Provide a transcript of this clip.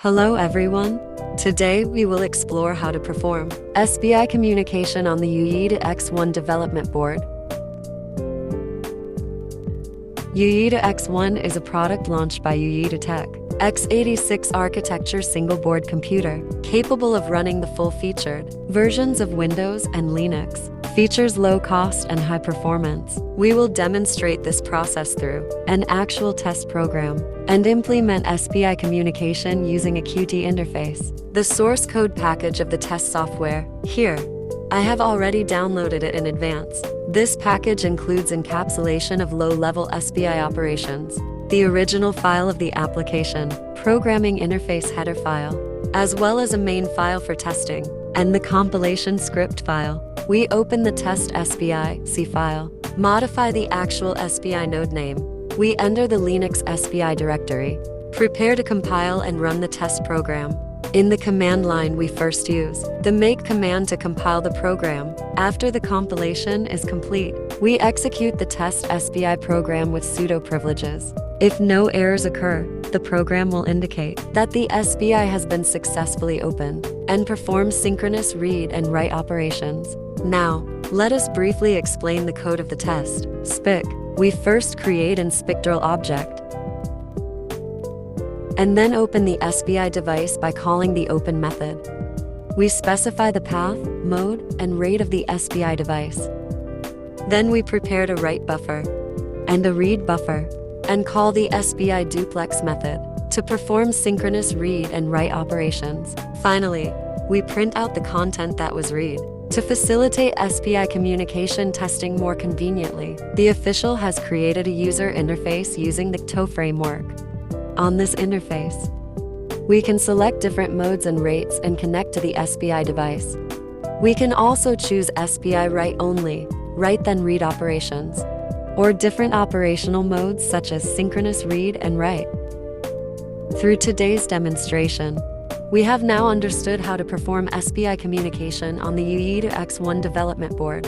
Hello everyone. Today we will explore how to perform SPI communication on the Youyeetoo X1 development board. Youyeetoo X1 is a product launched by Youyeetoo Tech, x86 architecture single-board computer, capable of running the full-featured versions of Windows and Linux. Features low cost and high performance. We will demonstrate this process through an actual test program and implement SPI communication using a Qt interface. The source code package of the test software. Here, I have already downloaded it in advance. This package includes encapsulation of low-level SPI operations, the original file of the application, programming interface header file, as well as a main file for testing, and the compilation script file. We open the test SPI file, modify the actual SPI node name. We enter the Linux SPI directory, prepare to compile and run the test program. In the command line, we first use the make command to compile the program. After the compilation is complete, we execute the test SPI program with sudo privileges. If no errors occur, the program will indicate that the SPI has been successfully opened and performs synchronous read and write operations. Now, let us briefly explain the code of the test. SPIC. We first create an spectral object and then open the SPI device by calling the open method. We specify the path, mode, and rate of the SPI device. Then we prepare a write buffer and a read buffer and call the SPI duplex method to perform synchronous read and write operations. Finally, we print out the content that was read. To facilitate SPI communication testing more conveniently, the official has created a user interface using the TOE framework. On this interface, we can select different modes and rates and connect to the SPI device. We can also choose SPI write only, write then read operations, or different operational modes such as synchronous read and write. Through today's demonstration, we have now understood how to perform SPI communication on the Youyeetoo X1 development board.